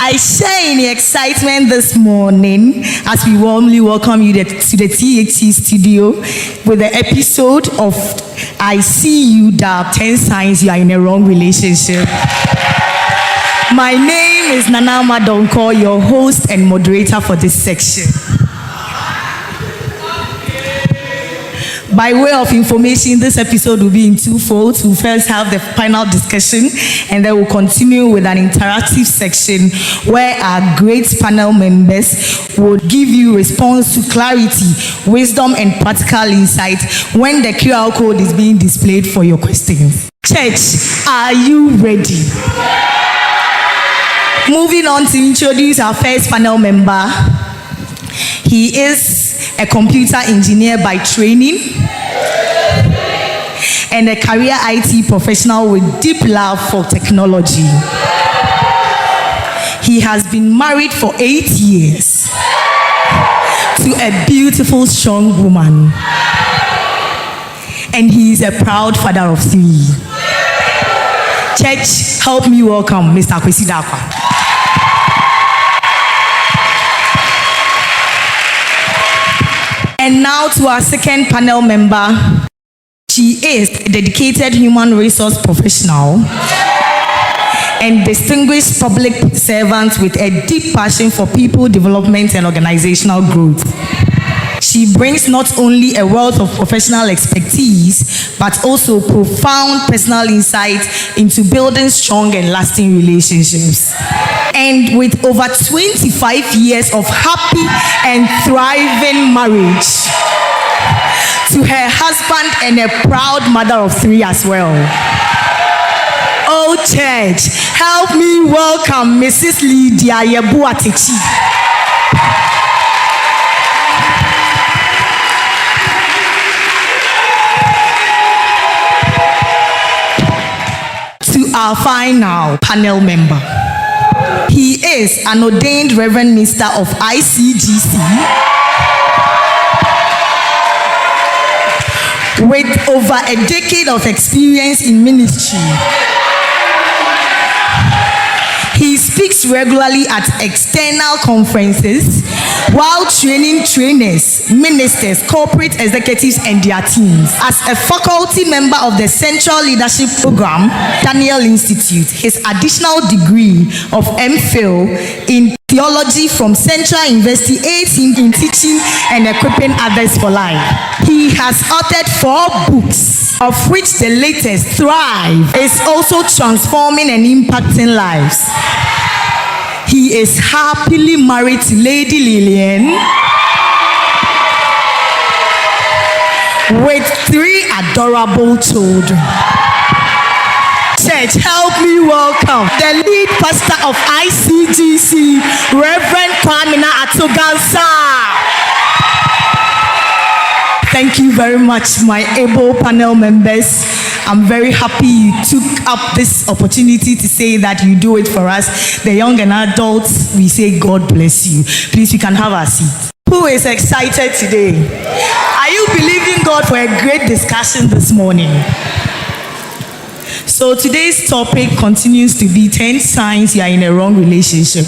I share in the excitement this morning as we warmly welcome you to the THC studio with the episode of I See You, there are 10 signs you are in a wrong relationship. My name is Nana Madonko, your host and moderator for this section. By way of information, this episode will be in two folds. We'll first have the panel discussion, and then we'll continue with an interactive section where our great panel members will give you response to clarity, wisdom, and practical insight when the QR code is being displayed for your questions. Church, are you ready? Moving on to introduce our first panel member. He is a computer engineer by training and a career IT professional with deep love for technology. He has been married for 8 years to a beautiful, strong woman. And he is a proud father of 3. Church, help me welcome Mr. Kwesi Dakwa. And now to our second panel member. She is a dedicated human resource professional and distinguished public servant with a deep passion for people development and organizational growth. She brings not only a wealth of professional expertise, but also profound personal insight into building strong and lasting relationships. And with over 25 years of happy and thriving marriage to her husband and a proud mother of 3 as well. Oh church, help me welcome Mrs. Lydia Yebuatechi. To our final panel member. He is an ordained Reverend Minister of ICGC with over a decade of experience in ministry. He speaks regularly at external conferences while training trainers, ministers, corporate executives, and their teams. As a faculty member of the Central Leadership Program, Daniel Institute, his additional degree of MPhil in theology from Central University aids him in teaching and equipping others for life. He has authored 4 books, of which the latest, Thrive, is also transforming and impacting lives. He is happily married to Lady Lillian with 3 adorable children. Church, help me welcome the lead pastor of ICGC, Reverend Kwamina Atogansa. Thank you very much, my able panel members. I'm very happy you took up this opportunity to say that you do it for us. The young and adults, we say God bless you. Please, we can have our seat. Who is excited today? Are you believing God for a great discussion this morning? So today's topic continues to be 10 signs you are in a wrong relationship.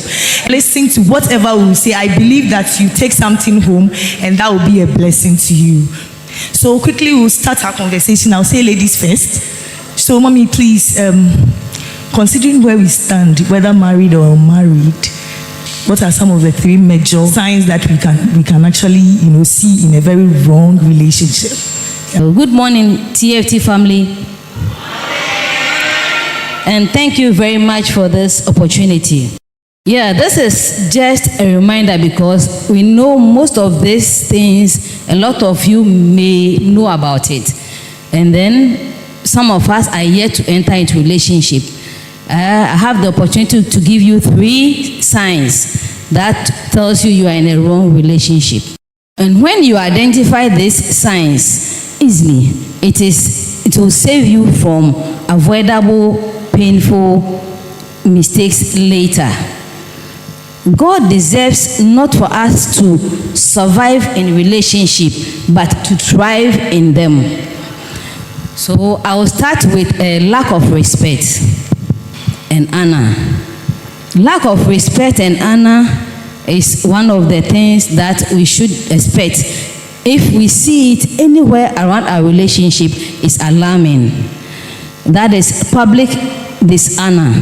Listening to whatever we say, I believe that you take something home and that will be a blessing to you. So quickly we'll start our conversation. I'll say ladies first. So mommy, please, considering where we stand, whether married or unmarried, what are some of the 3 major signs that we can actually see in a very wrong relationship? So good morning, TFT family. And thank you very much for this opportunity. Yeah, this is just a reminder because we know most of these things, a lot of you may know about it. And then some of us are yet to enter into relationship. I have the opportunity to give you 3 signs that tells you are in a wrong relationship. And when you identify these signs easily, it will save you from avoidable, painful mistakes later. God deserves not for us to survive in relationship, but to thrive in them. So I will start with a lack of respect and honor. Lack of respect and honor is one of the things that we should expect. If we see it anywhere around our relationship, it's alarming. That is public dishonor.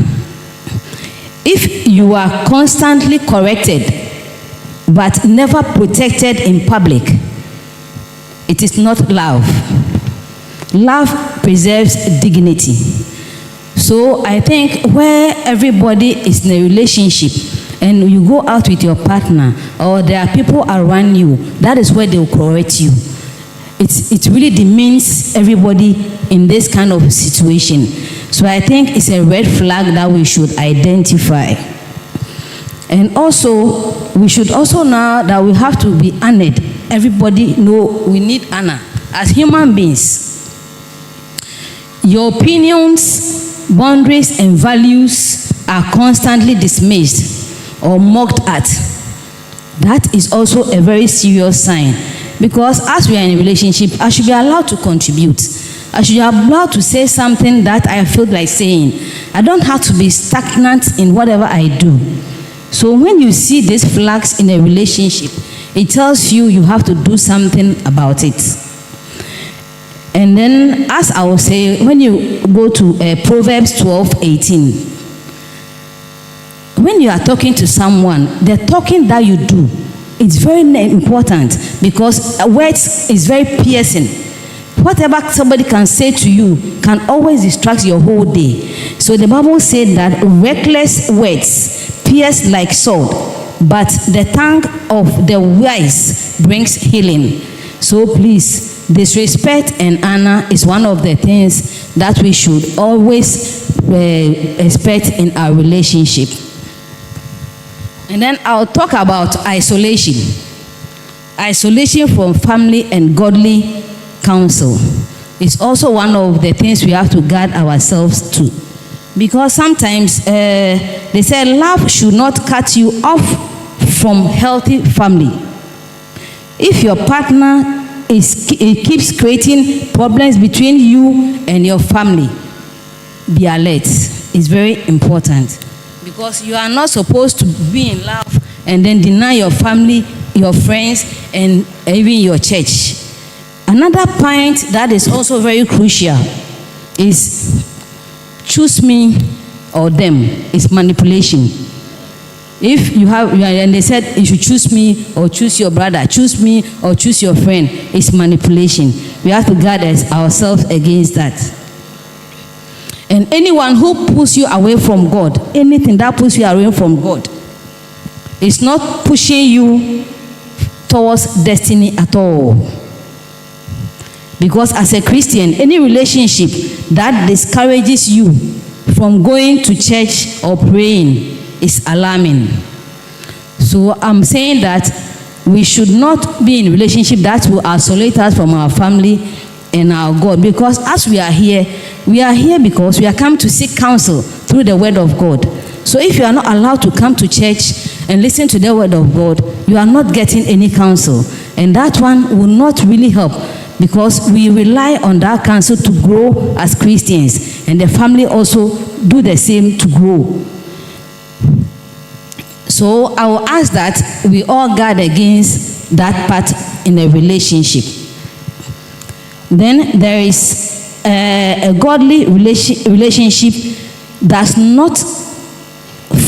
If you are constantly corrected but never protected in public, it is not love. Love preserves dignity. So I think where everybody is in a relationship and you go out with your partner or there are people around you, that is where they will correct you. It really demeans everybody in this kind of situation. So I think it's a red flag that we should identify. And also, we should also know that we have to be honored. Everybody know we need honor as human beings. Your opinions, boundaries, and values are constantly dismissed or mocked at. That is also a very serious sign. Because as we are in a relationship, I should be allowed to contribute. I should be allowed to say something that I feel like saying. I don't have to be stagnant in whatever I do. So when you see these flags in a relationship, it tells you you have to do something about it. And then, as I will say, when you go to Proverbs 12:18, when you are talking to someone, the talking that you do, it's very important because words is very piercing. Whatever somebody can say to you can always distract your whole day. So the Bible said that reckless words pierce like sword, but the tongue of the wise brings healing. So please, disrespect and honor is one of the things that we should always expect in our relationship. And then I'll talk about isolation. Isolation from family and godly counsel is also one of the things we have to guard ourselves to. Because sometimes they say love should not cut you off from healthy family. If your partner keeps creating problems between you and your family, be alert. It's very important. Because you are not supposed to be in love and then deny your family, your friends, and even your church. Another point that is also very crucial is choose me or them. It's manipulation. If you have, and they said you should choose me or choose your brother, choose me or choose your friend, it's manipulation. We have to guard ourselves against that. And anyone who pulls you away from God, anything that pulls you away from God, is not pushing you towards destiny at all. Because as a Christian, any relationship that discourages you from going to church or praying is alarming. So I'm saying that we should not be in a relationship that will isolate us from our family and our God. Because as we are here because we are come to seek counsel through the word of God. So if you are not allowed to come to church and listen to the word of God, you are not getting any counsel. And that one will not really help, because we rely on that counsel to grow as Christians. And the family also do the same to grow. So I will ask that we all guard against that part in a relationship. Then there is a godly relationship does not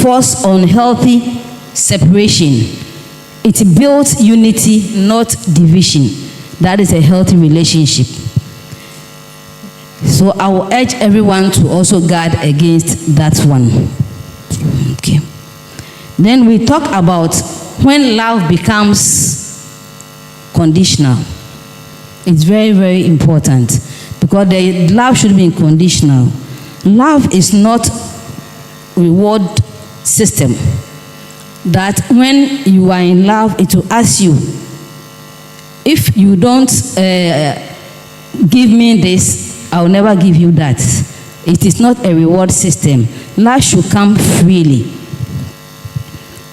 force unhealthy separation. It builds unity, not division. That is a healthy relationship. So I will urge everyone to also guard against that one. Okay. Then we talk about when love becomes conditional. It's very, very important, because the love should be conditional. Love is not reward system. That when you are in love, it will ask you, if you don't give me this, I will never give you that. It is not a reward system. Love should come freely.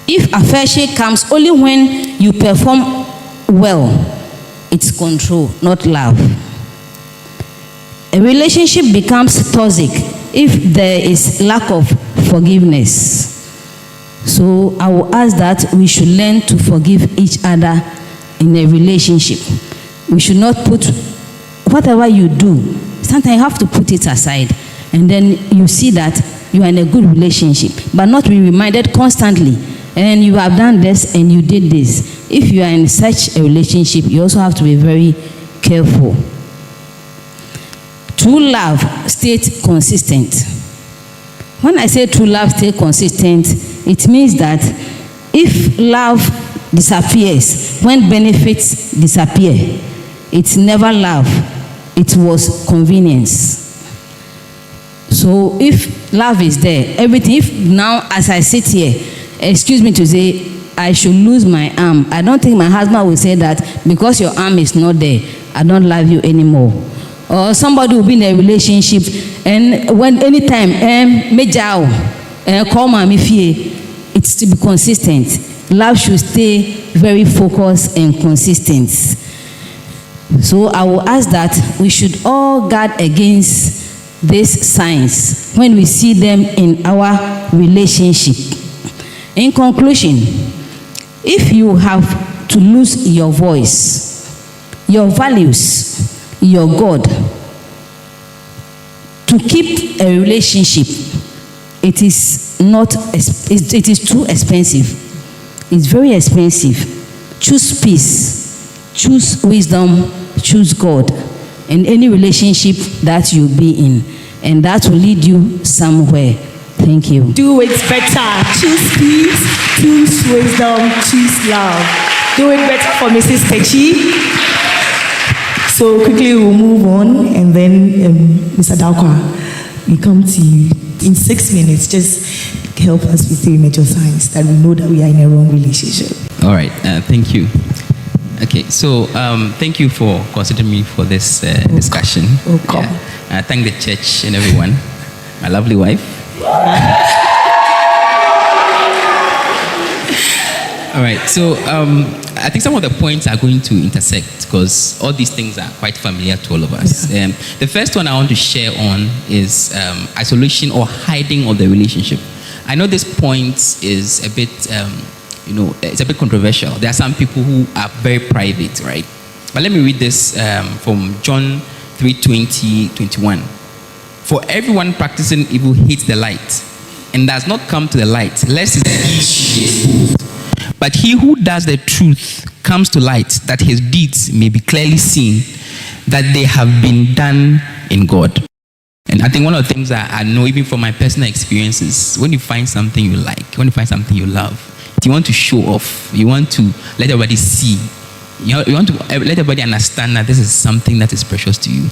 If affection comes only when you perform well, it's control, not love. A relationship becomes toxic if there is lack of forgiveness. So I will ask that we should learn to forgive each other in a relationship. We should not put whatever you do. Sometimes you have to put it aside, and then you see that you are in a good relationship, but not be reminded constantly. And you have done this and you did this. If you are in such a relationship, you also have to be very careful. True love stays consistent. When I say true love stays consistent, it means that if love disappears, when benefits disappear, it's never love, it was convenience. So if love is there, everything, if now as I sit here, excuse me to say, I should lose my arm, I don't think my husband will say that because your arm is not there, I don't love you anymore. Or somebody will be in a relationship and when anytime call mommy fie, it's to be consistent. Love should stay very focused and consistent. So I will ask that we should all guard against these signs when we see them in our relationship. In conclusion, if you have to lose your voice, your values, your God, to keep a relationship, it is too expensive. It's very expensive. Choose peace, choose wisdom, choose God in any relationship that you be in, and that will lead you somewhere. Thank you. Do it better. Choose peace, choose wisdom, choose love. Do it better for Mrs. Techi. So quickly we'll move on, and then Mr. Daukwa, we come to you in 6 minutes. Just help us with 3 major signs that we know that we are in a wrong relationship. All right, thank you. Okay, so thank you for considering me for this discussion. Welcome. I thank the church and everyone. My lovely wife. All right, so I think some of the points are going to intersect because all these things are quite familiar to all of us. Yeah. The first one I want to share on is isolation or hiding of the relationship. I know this point is a bit, it's a bit controversial. There are some people who are very private, right? But let me read this from John 3:20-21. For everyone practicing evil hates the light and does not come to the light, lest his deeds should be exposed. But he who does the truth comes to light, that his deeds may be clearly seen, that they have been done in God. And I think one of the things that I know, even from my personal experiences, when you find something you like, when you find something you love, you want to show off, you want to let everybody see, you want to let everybody understand that this is something that is precious to you.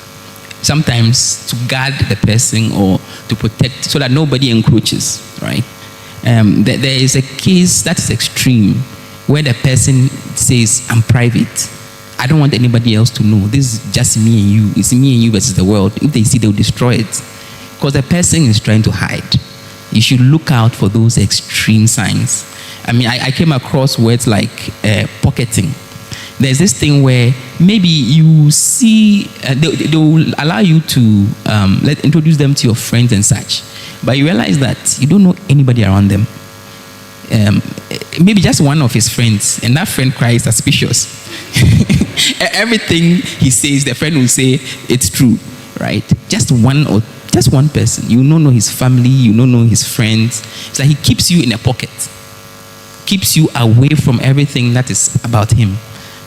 Sometimes to guard the person or to protect so that nobody encroaches, right? There is a case that is extreme where the person says, I'm private. I don't want anybody else to know. This is just me and you. It's me and you versus the world. If they see, they'll destroy it. Because the person is trying to hide. You should look out for those extreme signs. I mean, I came across words like pocketing. There's this thing where maybe you see, they will allow you to introduce them to your friends and such. But you realize that you don't know anybody around them. Maybe just one of his friends, and that friend cries suspicious. Everything he says, the friend will say it's true, right? Just one person. You don't know his family, you don't know his friends. It's like he keeps you in a pocket, keeps you away from everything that is about him.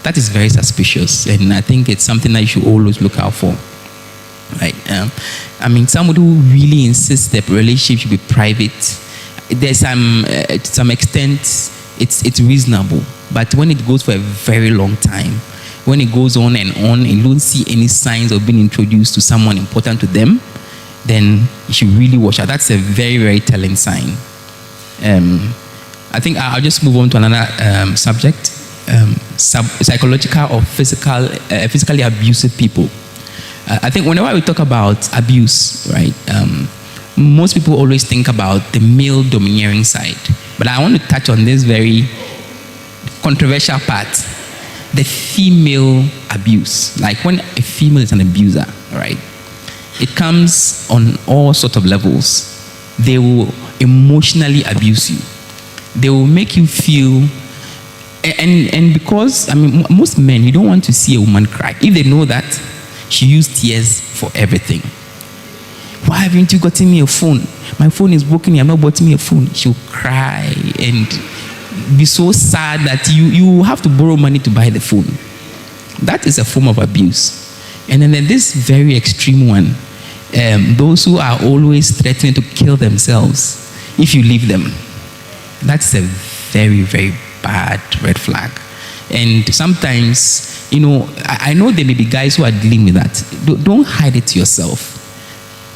That is very suspicious, and I think it's something that you should always look out for. Right? I mean, somebody who really insists that relationship should be private, there's to some extent it's reasonable. But when it goes for a very long time, when it goes on and you don't see any signs of being introduced to someone important to them, then you should really watch out. That's a very, very telling sign. I think I'll just move on to another subject. Psychological or physically abusive people. I think whenever we talk about abuse, right, most people always think about the male domineering side. But I want to touch on this very controversial part, the female abuse. Like when a female is an abuser, right, it comes on all sorts of levels. They will emotionally abuse you. They will make you feel, and because, I mean, most men, you don't want to see a woman cry. If they know that she used tears for everything. Why haven't you gotten me a phone? My phone is broken, you have not bought me a phone. She'll cry and be so sad that you have to borrow money to buy the phone. That is a form of abuse. And then there's this very extreme one. Those who are always threatening to kill themselves if you leave them. That's a very, very bad red flag. And sometimes, I know there may be guys who are dealing with that. Don't hide it to yourself.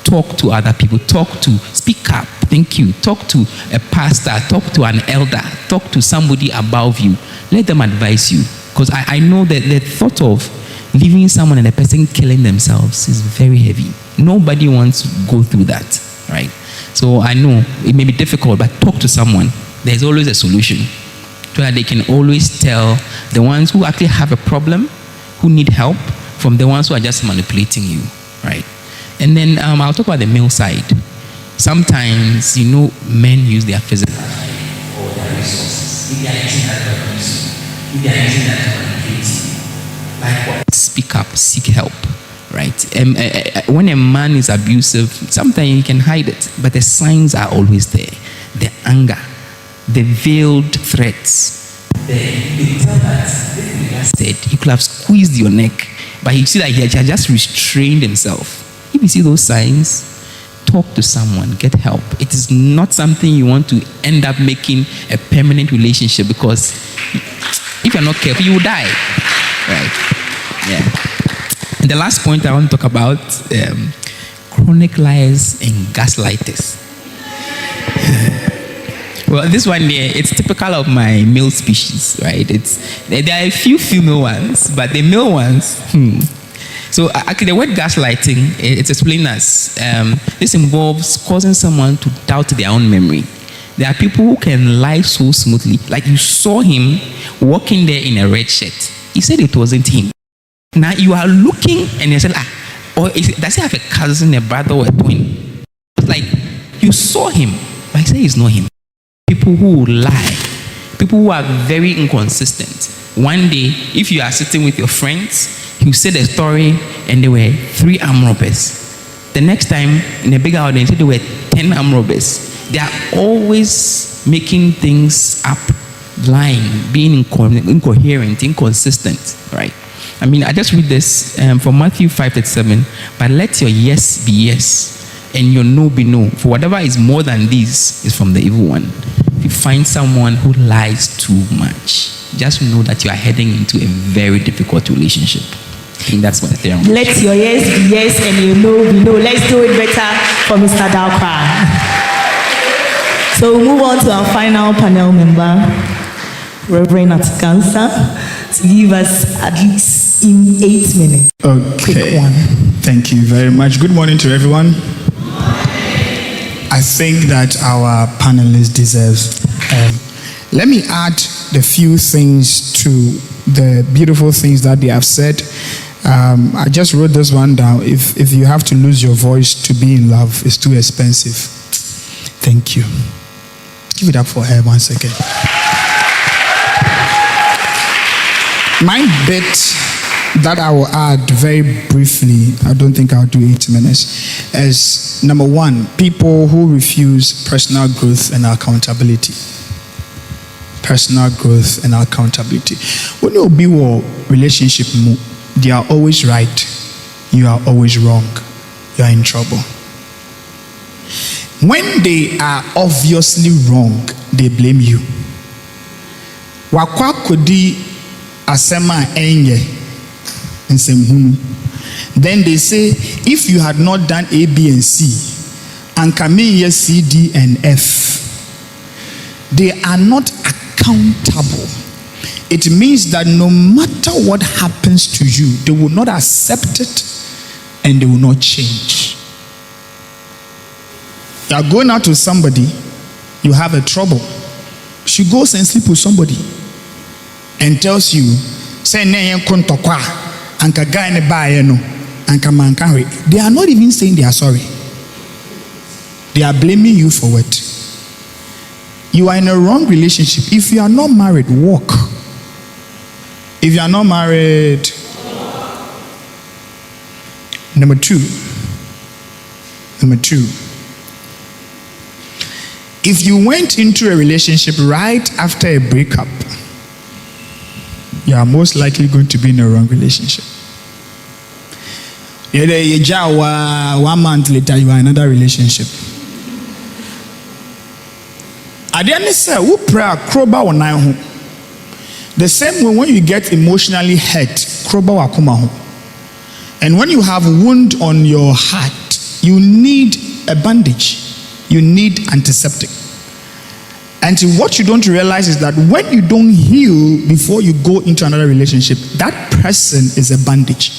Talk to other people. Speak up. Thank you. Talk to a pastor. Talk to an elder. Talk to somebody above you. Let them advise you. Because I know that the thought of leaving someone and a person killing themselves is very heavy. Nobody wants to go through that, right? So I know it may be difficult, but talk to someone. There's always a solution. So that they can always tell the ones who actually have a problem, who need help, from the ones who are just manipulating you, right? And then I'll talk about the male side. Sometimes, men use their physical or their resources. If they are using that to abuse you, if they are using that to manipulate you, likewise, speak up, seek help, right? When a man is abusive, sometimes you can hide it, but the signs are always there. The anger, the veiled threats. They tell that this guy said he could have squeezed your neck, but you see that he had just restrained himself. If you see those signs, talk to someone, get help. It is not something you want to end up making a permanent relationship, because if you're not careful, you will die. Right? Yeah. And the last point I want to talk about, chronic liars and gaslighters. Well, this one here, it's typical of my male species, right? There are a few female ones, but the male ones, So actually, the word gaslighting, it's explained as this involves causing someone to doubt their own memory. There are people who can lie so smoothly. Like, you saw him walking there in a red shirt. He said it wasn't him. Now you are looking and you said, does he have a cousin, a brother, or a twin? Like, you saw him, but he said it's not him. People who lie, people who are very inconsistent. One day, if you are sitting with your friends, you said a story and there were 3 armed robbers. The next time, in a bigger audience, there were 10 armed robbers. They are always making things up, lying, being incoherent, inconsistent, right? I mean, I just read this from Matthew 5:37. But let your yes be yes and your no be no. For whatever is more than this is from the evil one. If you find someone who lies too much, just know that you are heading into a very difficult relationship. I think that's what the theorem is. Let your yes be yes and your no be no. Let's do it better for Mr. Dalkra. So we'll move on to our final panel member, Reverend Atikansa, to give us at least in 8 minutes. Okay. Quick one. Thank you very much. Good morning to everyone. I think that our panelists deserve. Let me add the few things to the beautiful things that they have said. I just wrote this one down. If you have to lose your voice to be in love, it's too expensive. Thank you. Give it up for her once again. My bit that I will add very briefly, I don't think I'll do 8 minutes, is number 1, people who refuse personal growth and accountability. Personal growth and accountability. When you be in relationship, they are always right, you are always wrong, you are in trouble. When they are obviously wrong, they blame you. Wakwa kodi asema enye nsemhunu. Then they say, if you had not done A, B, and C, and come in C, D, and F, they are not accountable. It means that no matter what happens to you, they will not accept it and they will not change. You are going out with somebody, you have a trouble. She goes and sleeps with somebody and tells you, say, they are not even saying they are sorry. They are blaming you for what? You are in a wrong relationship. If you are not married, walk. If you are not married, Number two. If you went into a relationship right after a breakup, you are most likely going to be in a wrong relationship. 1 month later, you are in another relationship. The same way when you get emotionally hurt, and when you have a wound on your heart, you need a bandage. You need antiseptic. And what you don't realize is that when you don't heal before you go into another relationship, that person is a bandage.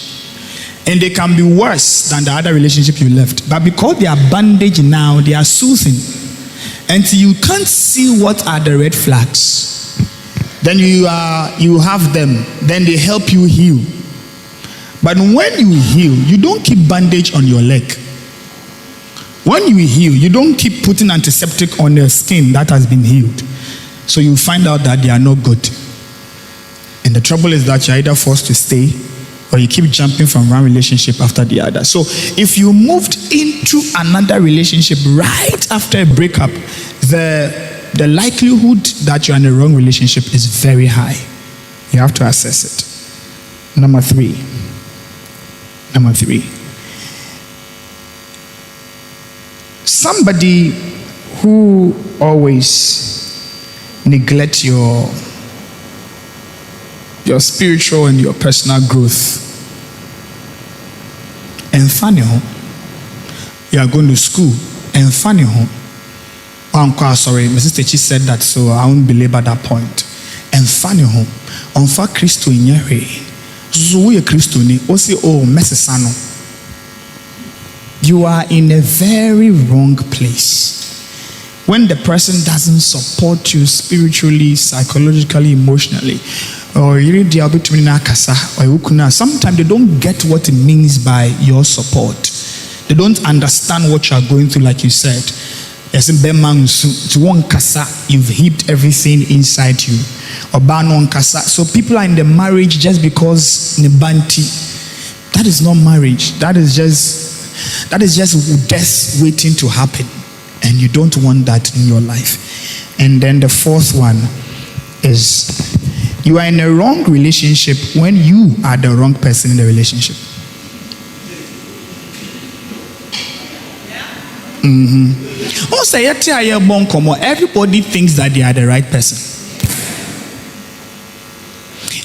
And they can be worse than the other relationship you left. But because they are bandaged now, they are soothing. And you can't see what are the red flags. Then you have them. Then they help you heal. But when you heal, you don't keep bandage on your leg. When you heal, you don't keep putting antiseptic on your skin that has been healed. So you find out that they are not good. And the trouble is that you're either forced to stay or you keep jumping from one relationship after the other. So if you moved into another relationship right after a breakup, the likelihood that you're in a wrong relationship is very high. You have to assess it. Number three. Somebody who always neglect your spiritual and your personal growth. And funny, you are going to school. And funny, sorry, my sister she said that, so I won't belabor that point. And funny, on fa Christo in your way. You are in a very wrong place. When the person doesn't support you spiritually, psychologically, emotionally, or sometimes they don't get what it means by your support. They don't understand what you are going through, like you said. You've heaped everything inside you. So people are in the marriage just because that is not marriage. That is just death waiting to happen, and you don't want that in your life. And then the fourth one is you are in a wrong relationship when you are the wrong person in the relationship. Also, everybody thinks that they are the right person.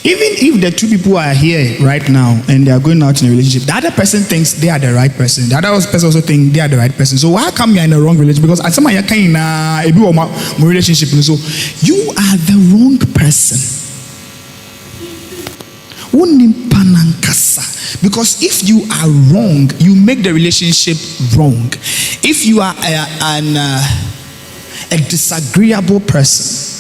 Even if the two people are here right now and they are going out in a relationship, the other person thinks they are the right person. The other person also thinks they are the right person. So why come you are in a wrong relationship? Because as someone you are in a relationship, so you are the wrong person. Because if you are wrong, you make the relationship wrong. If you are a disagreeable person,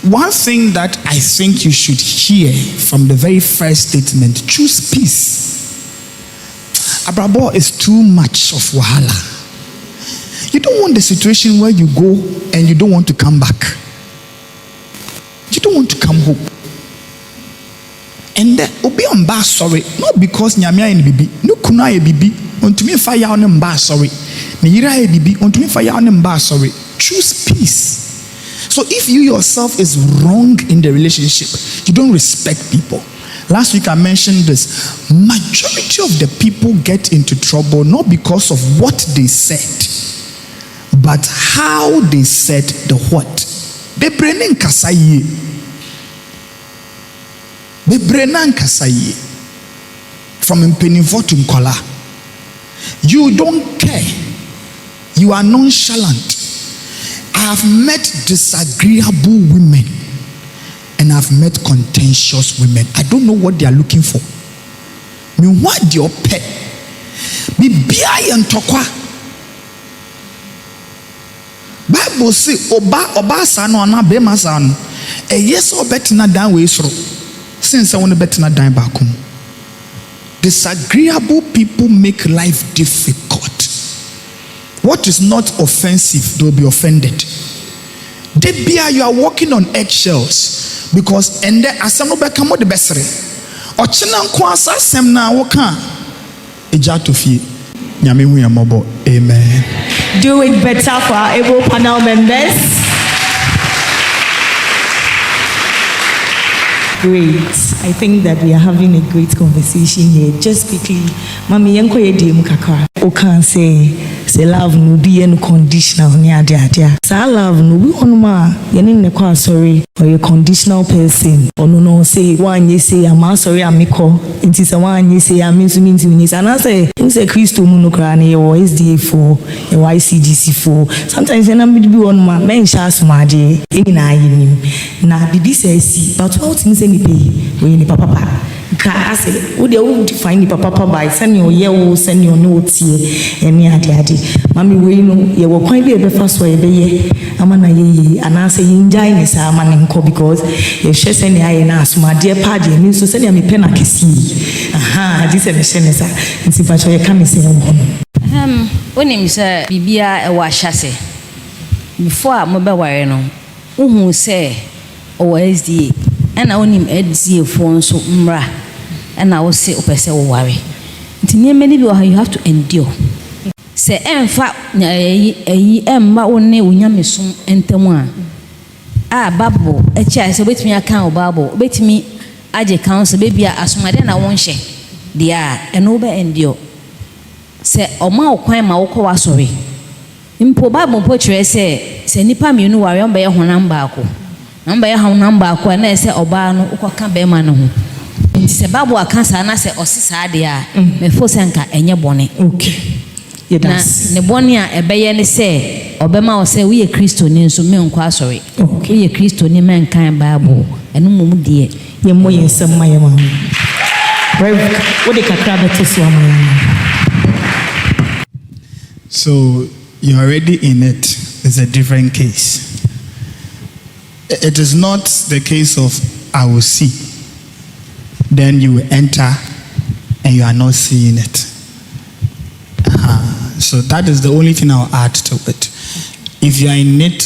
one thing that I think you should hear from the very first statement: choose peace. Abrabo is too much of wahala. You don't want the situation where you go and you don't want to come back. You don't want to come home. And then obi on bar sorry, not because nyamia in bibi, no kuna ye bibi, on to me fire on them bar sorry. Nira ye bibi, on to me fire on them bar sorry. Choose peace. So if you yourself is wrong in the relationship, you don't respect people. Last week I mentioned this. Majority of the people get into trouble not because of what they said, but how they said the what. They bring kasaye. From Mpenivo to Nkola. You don't care. You are nonchalant. I have met disagreeable women and I've met contentious women. I don't know what they are looking for. Me what your pet? Me bia and tokwa. Bible say oba sano ana bema sano. E yes or betina dan we sro. Since I want to betina dan bakum. Disagreeable people make life difficult. What is not offensive, they'll be offended. Debia, you are walking on eggshells because and then asam be come the best. Ochina nkwasa asem na woka eja to fie. Nyame hu yamobo. Amen. Do it better for our able panel members. Great. I think that we are having a great conversation here. Just quickly, Mami yenko yedim kakra. O can say love no be unconditional ni adia. Sa love no be onuma yeni ne kwa sorry or a conditional person. Or no say one ye say I'm sorry amiko. Inti sa one ye say I'm into minti. And I say say Christo mu no kra na or SDA for or ICGC for. Sometimes when I'm be onuma men sha sumade eni na yinim. Na bibi say si but what things any pay we ni papa. Ka say wo dey wo define the papa by send your ye wo send your no tie eni ade mami we no ye wo kwan bi e be fa so e be ye ama na ye ana say injai ni sa ama ne nko because ye hwe send ya ye na asomade pa de mi so send ya me pe na kesi aha this e be hwe ne sa nti fa cho ye ka me say wo no onim say bibia e wa hyase before mo be ware no uhu say o SDA ana onim SDA fo nso mra ana wo say opese wo ware nti ne many bi you have to endure say emfa emma wonne wonyamesom entamu a bible echa say betimi aka o bible betimi age counsel be bia asomade na wonhye dia eno be endure say oma okwan ma wokọ wasori impo bible po kire say nipa mienu ware on be ye honam baako namba ye honam baako na say oba no ukoka be ma no ho nti say bible aka sa na say osisa de a me fo say nka enye bone okay na ne bone a ebeye ne say obema o say we ye Kristo ni nso me nkwa asori we ye Kristo ni men kan bible enu mum de ye mo ye nsem ma ye ma what the kakra beto so ma. So you're already in it. It's a different case. It is not the case of I will see. Then you will enter and you are not seeing it. So that is the only thing I'll add to it. If you are in it,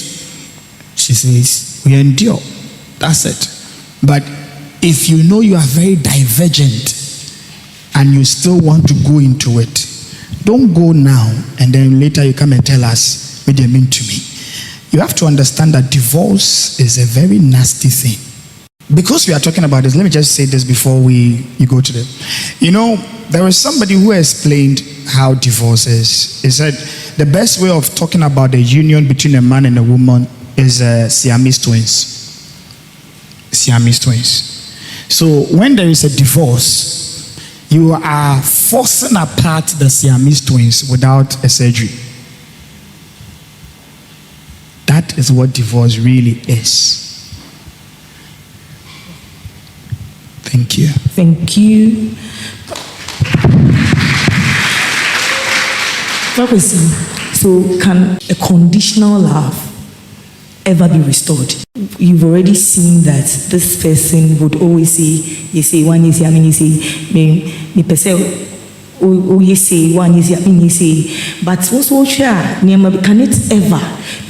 she says, we endure. That's it. But if you know you are very divergent and you still want to go into it, don't go now and then later you come and tell us what they mean to me. You have to understand that divorce is a very nasty thing. Because we are talking about this, let me just say this before you go to them. You know, there was somebody who explained how divorce is. He said the best way of talking about the union between a man and a woman is Siamese twins. Siamese twins. So when there is a divorce, you are forcing apart the Siamese twins without a surgery. That is what divorce really is. Thank you. Thank you. So can a conditional love ever be restored? You've already seen that this person would always say, you say one, you say, I mean, you say, me person. Oh, you say one is I mean you say, but also can it ever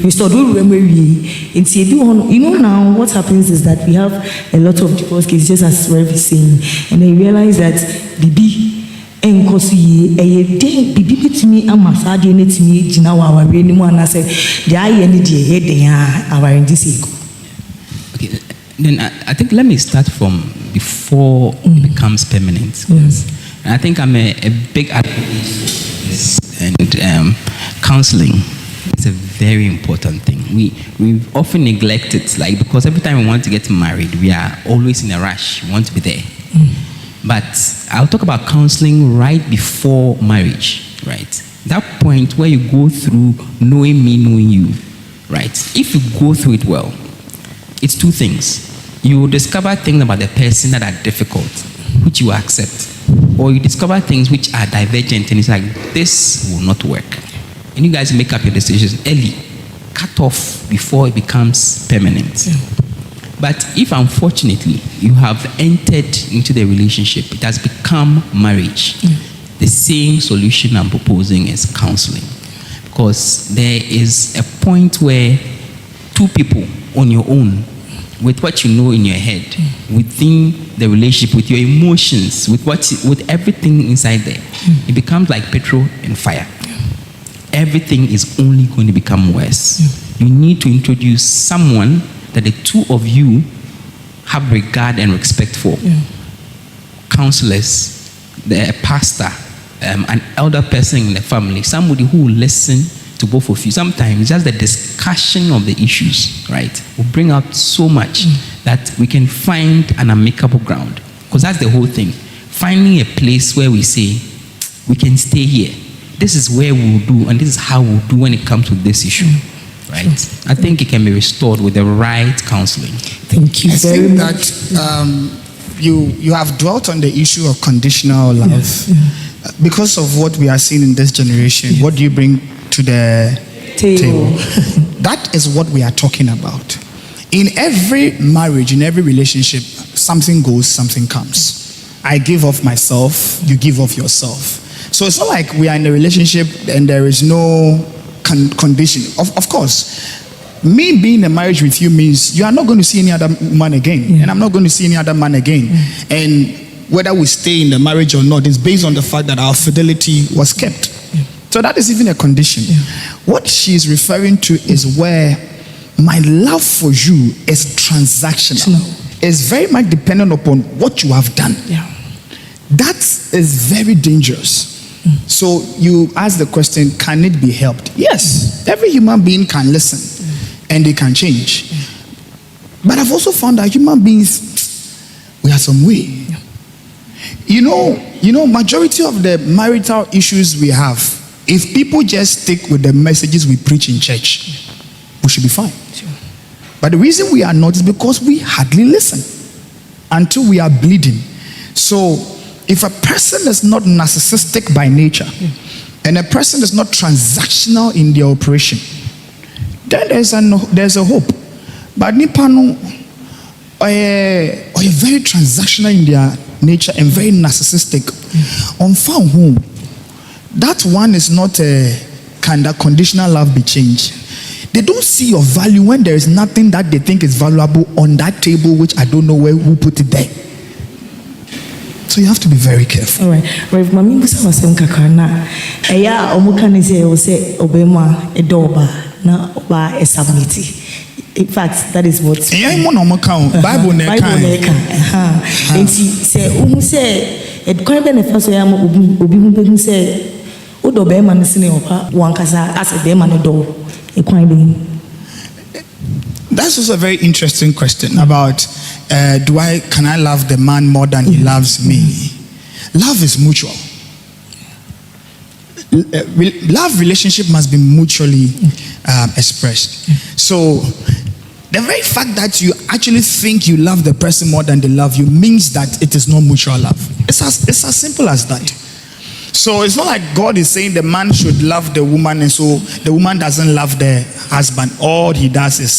restore? Do remember you know now what happens is that we have a lot of divorce cases, just as Rev is saying, and they realize that Bibi and Kosi Bibi to me and massage to me now our anymore and I said the I ended the head they are our in this. Okay, then I think let me start from before it becomes permanent. And I think I'm a big advocate of this, and counseling is a very important thing. We often neglect it, like because every time we want to get married, we are always in a rush. We want to be there. But I'll talk about counseling right before marriage, right? That point where you go through knowing me, knowing you, right? If you go through it well, it's two things. You will discover things about the person that are difficult, which you accept. Or you discover things which are divergent and it's like, this will not work. And you guys make up your decisions early. Cut off before it becomes permanent. But if unfortunately you have entered into the relationship, it has become marriage, the same solution I'm proposing is counseling. because there is a point where two people on your own, with what you know in your head, within the relationship, with your emotions, with everything inside there, it becomes like petrol and fire. Everything is only going to become worse. You need to introduce someone that the two of you have regard and respect for. Counselors, a pastor, an elder person in the family, somebody who will listen to both of you. Sometimes just the discussion of the issues, right, will bring out so much that we can find an amicable ground. Because that's the whole thing. Finding a place where we say, we can stay here. This is where we'll do, and this is how we'll do when it comes to this issue. Right? I think it can be restored with the right counseling. Thank you very much. You have dwelt on the issue of conditional love. Because of what we are seeing in this generation, what do you bring to the table? That is what we are talking about. In every marriage, in every relationship, something goes, something comes. I give of myself, you give of yourself. So it's not like we are in a relationship and there is no condition. Of course, me being in a marriage with you means you are not going to see any other man again, and I'm not going to see any other man again. And whether we stay in the marriage or not is based on the fact that our fidelity was kept. So that is even a condition. What she is referring to is where my love for you is transactional. It's very much dependent upon what you have done. That is very dangerous. So you ask the question, can it be helped? Yes, every human being can listen and they can change. But I've also found that human beings, we are some way. You know, majority of the marital issues we have, if people just stick with the messages we preach in church, we should be fine. But the reason we are not is because we hardly listen until we are bleeding. So if a person is not narcissistic by nature and a person is not transactional in their operation, then there's a hope. But Nipano are very transactional in their nature and very narcissistic. On found whom that one is not a kind of conditional love be changed. They don't see your value when there is nothing that they think is valuable on that table, which I don't know who put it there. So you have to be very careful. All right. Rev Mami Busama Kakana. Eya Omukanize Ose Obema Edoba na Oba Esabiti. In fact, that is what Bible neka. And she say, say, it can't be the first way I'm Obi say, Udo Beman is in Wankasa as a Beman door. That's also a very interesting question about can I love the man more than he loves me? Love is mutual. Love relationship must be mutually expressed. So the very fact that you actually think you love the person more than they love you means that it is not mutual love. It's as simple as that. So it's not like God is saying the man should love the woman and so the woman doesn't love the husband. All she does is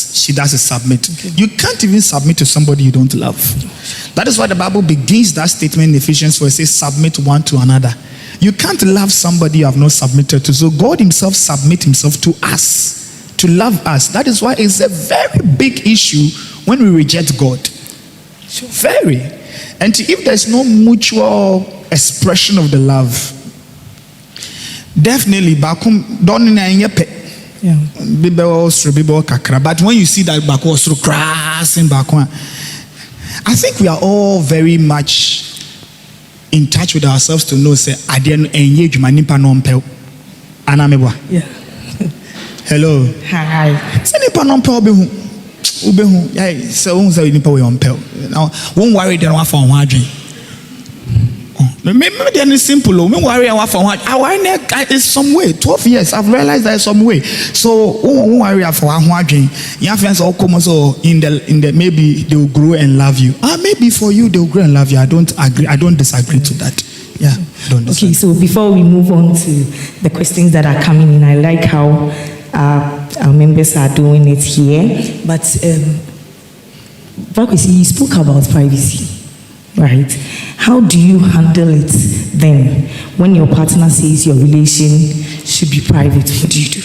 submit. You can't even submit to somebody you don't love. That is why the Bible begins that statement in Ephesians where it says submit one to another. You can't love somebody you have not submitted to. So God himself submit himself to us, to love us. That is why it's a very big issue when we reject God. Very. And if there's no mutual expression of the love, definitely bakum don't kakra. But when you see that bakum so crossing bakum, I think we are all very much in touch with ourselves to know say I didn't engage my nipa nompel anamebwa. Yeah. Hello. Hi. Say nipa nompel ubehu. Yeah, so say nipa we ompel. Now won't worry then one for one dream. Maybe it's simple. Don't worry, it's some way. 12 years, I've realized that it's some way. So don't worry for one dream. Your friends all come so in the maybe they will grow and love you. Maybe for you they will grow and love you. I don't agree. I don't disagree to that. Yeah. Don't disagree. Okay, so before we move on to the questions that are coming in, I like how our members are doing it here. But you spoke about privacy. Right? How do you handle it then when your partner says your relation should be private? What do you do?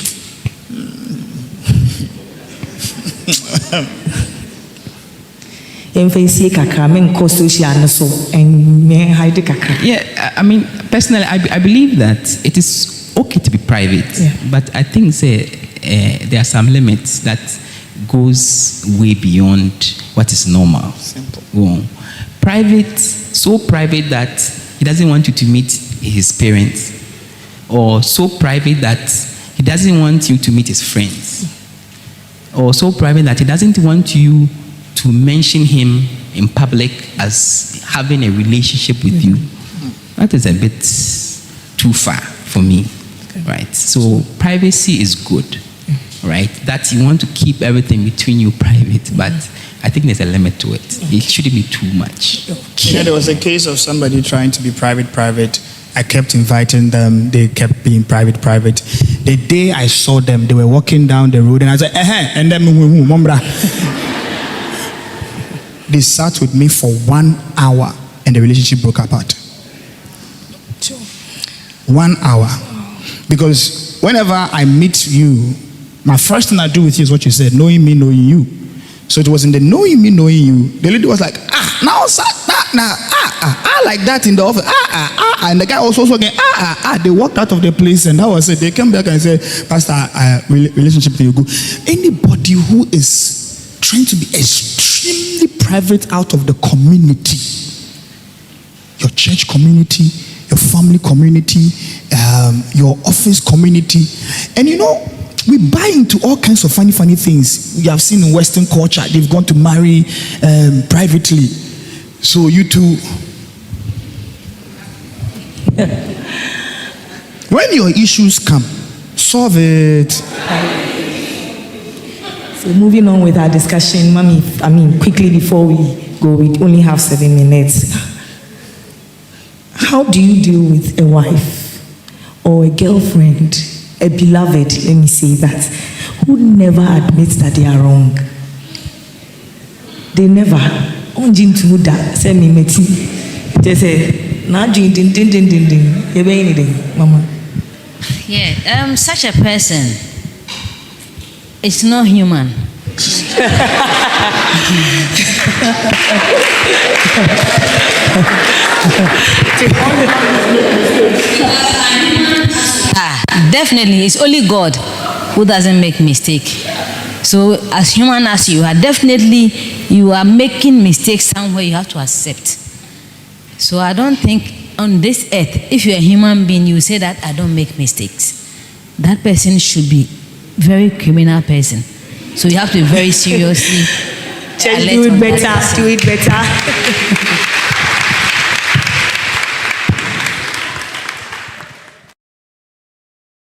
Yeah, I mean, personally, I believe that it is okay to be private, but I think there are some limits that goes way beyond what is normal. Simple. Well, private, so private that he doesn't want you to meet his parents, or so private that he doesn't want you to meet his friends, or so private that he doesn't want you to mention him in public as having a relationship with you. That is a bit too far for me, right? So privacy is good, right? That you want to keep everything between you private, but I think there's a limit to it. It shouldn't be too much. Yeah, there was a case of somebody trying to be private. I kept inviting them. They kept being private. The day I saw them, they were walking down the road, and I said, and then they sat with me for 1 hour, and the relationship broke apart. 1 hour. Because whenever I meet you, my first thing I do with you is what you said, knowing me, knowing you. So it was in the knowing me, knowing you. The lady was like, like that in the office, and the guy also again, They walked out of the place, and that was it. They came back and said, Pastor, relationship will go. Anybody who is trying to be extremely private out of the community, your church community, your family community, your office community, and we buy into all kinds of funny things. We have seen in Western culture, they've gone to marry privately. So you too. When your issues come, solve it. So moving on with our discussion, Mommy, quickly before we go, we only have 7 minutes. How do you deal with a wife or a girlfriend, a beloved, let me say that, who never admits that they are wrong? They never. They say, Mama. Yeah, such a person is not human. Definitely, it's only God who doesn't make mistake. So as human as you are, definitely you are making mistakes somewhere. You have to accept. So I don't think on this earth, if you're a human being, you say that I don't make mistakes. That person should be very criminal person. So you have to very seriously do it better.